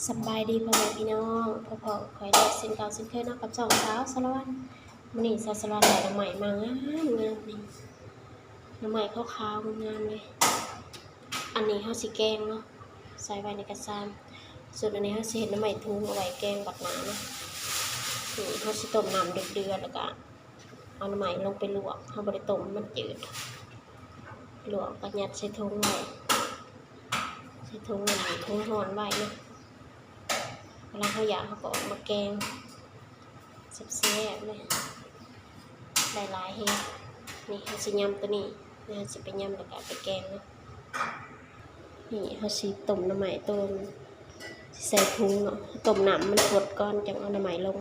สบายดีพ่อแม่พี่น้องพ่อคอยได้เส้นเก่าเส้นเคยเนาะกับสองสาวสารวัตรมื้อนี้สารวัตรได้น้ำใหม่มางามนี่น้ำใหม่ขาวๆงามเลยอันนี้เฮาสิแกงเนาะใส่ไว้ในกระซามส่วนอันนี้เฮาสิเฮ็ดน้ำใหม่ทุงเอาไว้แกงบักหนาเนาะนี่เฮาสิต้มน้ำเดือดๆแล้วก็เอาน้ำใหม่ลงไปลวกเฮาบ่ได้ต้มมันจืดลวกก็ยัดใส่ถุงไว้ใส่ถุงนี่ถุงร้อนไว้เนาะเวลาเขาอยากเขาก็ออกมาแกงแซ่บๆเลยได้หลายเฮ็ดนี่เขาสิยำตัวนี้นี่เขาสิไปยำแล้วก็ไปแกงเนาะนี่เขาสิต้มน้ำใหม่ต้มใส่ถุงเนาะต้มน้ำมันกดก่อนจังเอาน้ำใหม่ลง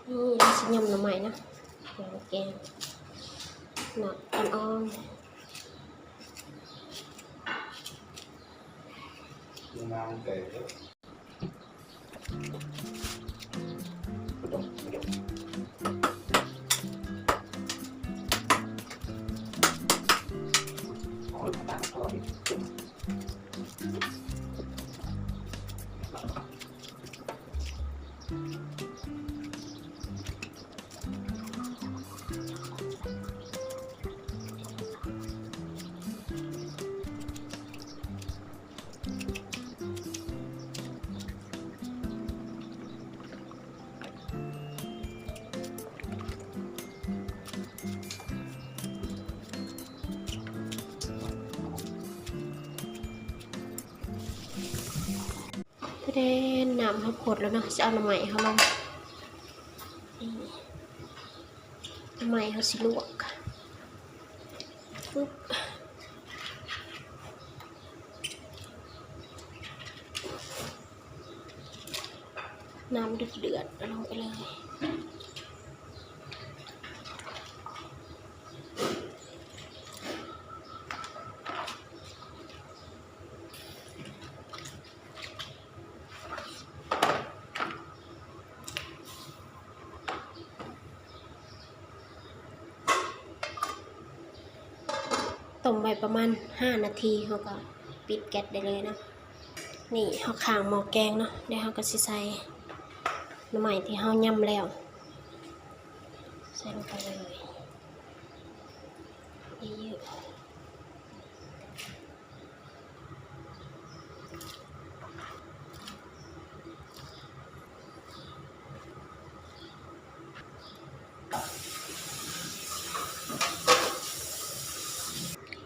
นี่เขาสิยำน้ำใหม่นะเดี๋ยวแกงหนักอ่อนงานเก๋ก็ได้น้ำเขาขดแล้วเนาะจะเอาน้ำใหม่เขาลงนี่น้ำใหม่เขาสิลวกปุ๊บน้ำเดือดลงไปเลยต้มไปประมาณ5 นาทีเขาก็ปิดแก๊สได้เลยนะนี่เขาข้างหม้อแกงเนาะเดี๋ยวเขาก็สิใส่น้ำใหม่ที่เขายำแล้วใส่ลงไปเลยเยอะ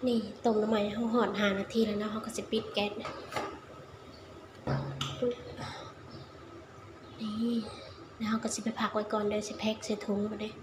นี่ต้มน้ำใหม่เขาหอด5 นาทีแล้วนะเขาก็จะปิดแก๊สปุ๊บนี่แล้วเขาก็จะไปพักไว้ก่อนเดี๋ยวจะแพ็คใส่ถุงมาเลย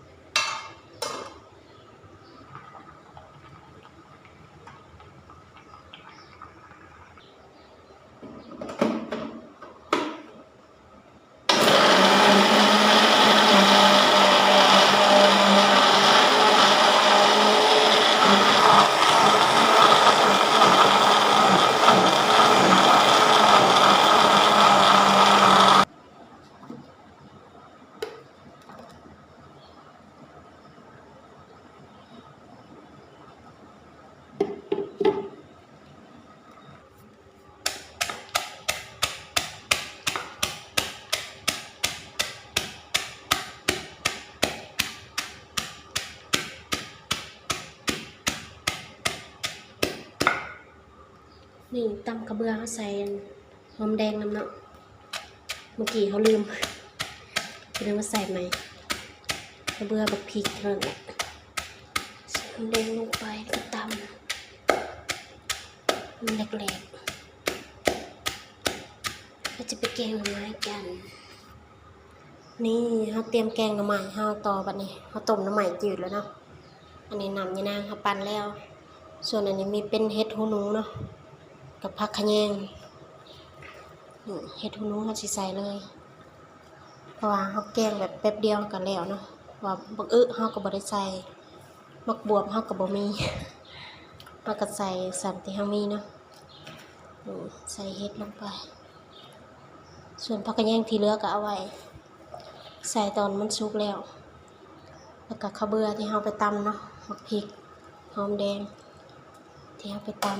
นี่ตำกระเบือเขาใส่หอมแดงน้ำเนาะเมื่อกี้เขาลืมว่าใส่ไหมกระเบือบักพริกนั่นแหละใส่หอมแดงลงไปแล้วก็ตำมันแหลกๆก็จะไปแกงหน่อไม้กันนี่เขาเตรียมแกงหน่อไม้เขาต่อบัดนี้เขาต้มหน่อไม้จืดแล้วเนาะอันนี้น้ำยานางเขาปั่นแล้วส่วนอันนี้มีเป็นเห็ดหูหนูเนาะกับผักขะแยงเห็ดหูหนูเขาสิใส่เลยเพราะว่าเขาแกงแบบแป๊บเดียวกันแล้วเนาะว่าบักเขาก็บ่ได้ใส่บักบวบเขาก็บ่มีเราก็ใส่สามที่เขามีเนาะใส่เห็ดลงไปส่วนผักขะแยงที่เหลือก็เอาไว้ใส่ตอนมันสุกแล้วแล้วก็ข้าวเบื่อที่เขาไปตำเนาะบักพริกหอมแดงที่เขาไปตำ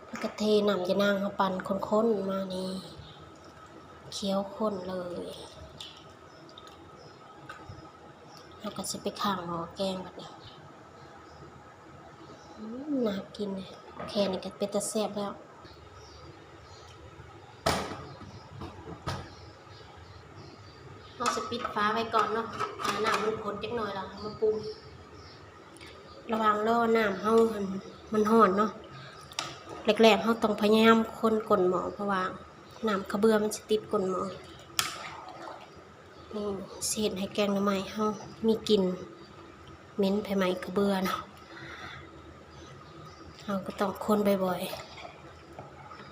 แล้วก็เทน้ำยานางเขาปั่นข้นๆมานี่เคี้ยวข้นเลยแล้วก็จะไปข้างหม้อแกงแบบนี้น่ากินเลยแค่นี้ก็เป็นตาแซ่บแล้วเราจะปิดฝาไว้ก่อนเนาะน้ำมันข้นจักหน่อยแล้วมาปรุงระหว่างรอน้ำมันร้อนเนาะแรกๆเราต้องพยายามคนก้นหม้อเพราะว่าน้ำกระเบื้อมันจะติดก้นหม้อนี่เศษให้แกงหน่อไม้เรามีกลิ่นเหม็นภายในกระเบื้อเนาะเราก็ต้องคนบ่อย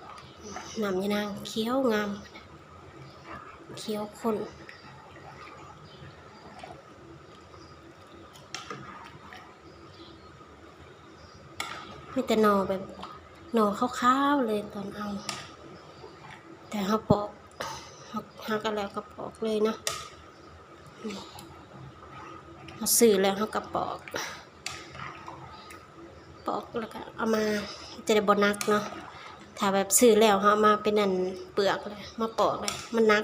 ๆน้ำยานางเคี้ยวงามเคี้ยวข้นมีแต่หน่อแบบหน่อขาวๆเลยตอนเอาแต่เขาปอกหักกันแล้วก็ปอกเลยนะเขาซื้อแล้วเขาก็ปอกแล้วก็เอามาจะได้บ่นักเนาะถ้าแบบซื้อแล้วเขาเอามาเป็นนั่นเปลือกเลยมาปอกเลยมันนัก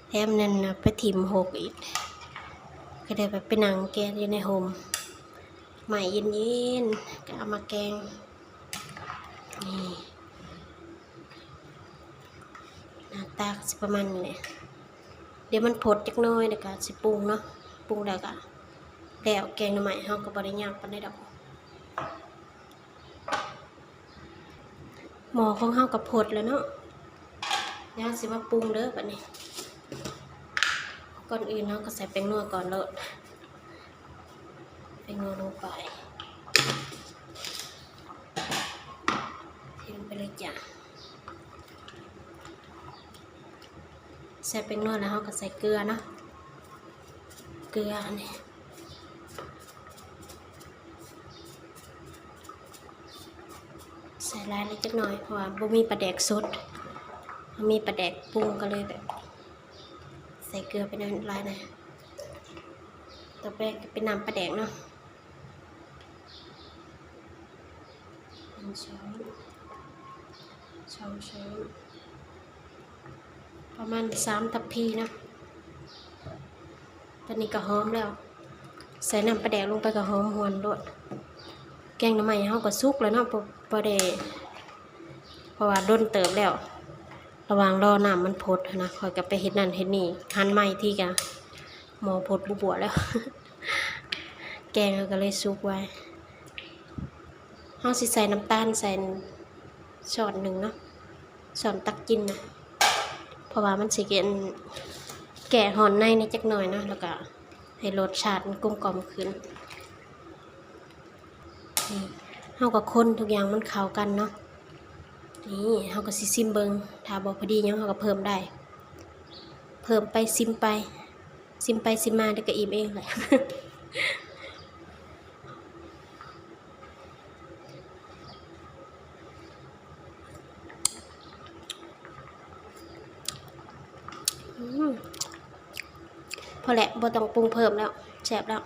แถมนั่นไปถิ่มหกอีกก็ได้แบบเป็นหนังแกงอยู่ในโฮมใหม่เย็นๆก็เอามาแกงนี่หน้าตาสิประมาณนี้เดี๋ยวมันพดจักหน้อยเดี๋ยวก็สิปรุงเนาะปรุงแล้วก็แล้วแกงหน่อไม้เฮาก็บ่ได้ยากปานใดดอกหม้อของเฮาก็พดแล้วเนาะเดี๋ยวสิมาปรุงเด้อบัดนี้ก่อนอื่นเฮาก็ใส่แป้งนัวก่อนเลยแป้งนัวลงไปเทลงไปเลยจ้ะใส่แป้งนัวแล้วเฮาก็ใส่เกลือเนาะเกลืออันนี้ใส่ลายเล็กจักหน่อยเพราะว่าบ่มีปลาแดกสดมีปลาแดกปรุงก็เลยแบบใส่เกลือไปในลายหน่อยต่อไปเป็นน้ำปลาแดกเนาะ2 ช้อนประมาณ3 ทัพพีนะตอนนี้ก็หอมแล้วใส่น้ำปลาแดกลงไปก็หอมหวนด้วยแกงหน่อไม้เฮาก็สุกแล้วเนาะพอได้เพราะว่าด้นเติบแล้วระหว่างรอน้ำมันพดนะคอยกับไปเฮ็ดนั่นเฮ็ดนี่หั่นไม้ที่กะหมอพดบัวแล้ว แกงก็เลยสุกไว้เฮาสิใส่น้ำตาลใส่ช้อนหนึ่งเนาะช้อนตักกินนะเพราะว่ามันสิแก่หอนในจักหน่อยนะแล้วก็ให้รสชาติมันกลมกล่อมขึ้นนี่เฮาก็คนทุกอย่างมันเข้ากันเนาะนี่เฮาก็สิซิมเบิ่งถ้าบ่พอดีหยังเฮาก็เพิ่มได้เพิ่มไปซิมไปมาเดี๋ยวก็อิ่มเองแหละ พอแหละบ่ต้องปรุงเพิ่มแล้วแซ่บแล้ว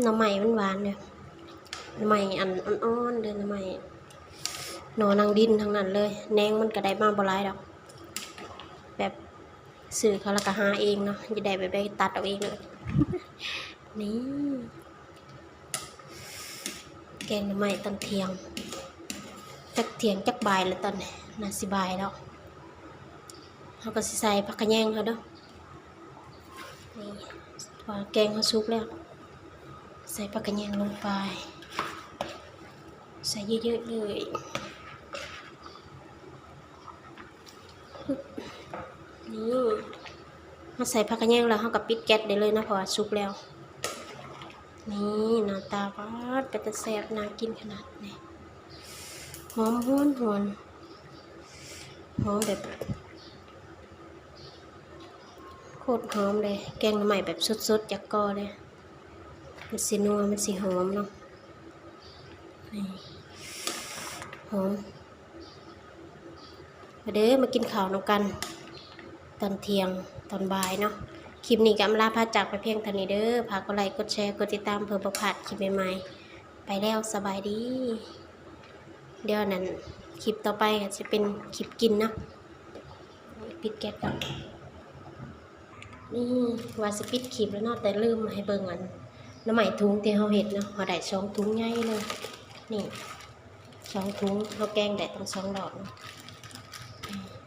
หน่อไม้มันหวานเนี่ยหน่อไม้อันอ่อนๆเลยหน่อไม้หน่อนางดินทั้งนั้นเลยแหนงมันก็ได้มาบ่หลายดอกแบบซื้อเขาแล้วก็หาเองเนาะจะได้แบบได้ตัดเอาเองเลย นี่แกงหน่อไม้ตอนเที่ยงจักบ่ายแล้วตอนนี้น่าสิบ่ายแล้วเขาก็สิใส่ผักกระแยงเขาเด้อนี่พอแกงเขาสุกแล้วใส่ผักกระแยงลงไปใส่เยอะๆเลยนี่เขาใส่ผักกระแยงแล้วเขาก็ปิดแก๊สได้เลยนะเพราะว่าสุกแล้วนี่หน้าตาปาดเป็นตาแซ่บน่ากินขนาดนี้หอมหวนหอมแบบโคตรหอมเลยแกงหน่อไม้แบบสดๆจากกอเลยมันสีนัวมันสีหอมเนาะนี่หอมมาเด้อมากินข้าวนำกันตอนเที่ยงตอนบ่ายเนาะคลิปนี้ก็อำลาพาจากไปเพียงเท่านี้เด้อฝากกดไลค์กดแชร์กดติดตามเพื่อบ่พลาดคลิปใหม่ๆไปแล้วสบายดี เดี๋ยวนั้นคลิปต่อไปก็จะเป็นคลิปกินเนาะปิดแก๊สก่อนนี่ว่าสิปิดคลิปแล้วเนาะแต่ลืมให้เบิ่งอันน้ำใหม่ถุงที่เฮาเฮ็ดเนาะเฮาได้2ถุงใหญ่เลยนี่2ถุงเฮาแกงได้ตั้ง2ดอกเนาะ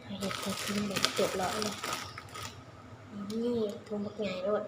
เฮาเฮ็ดใส่ถุงแบบเรียบร้อยเลยนี่ถุงบักใหญ่โลด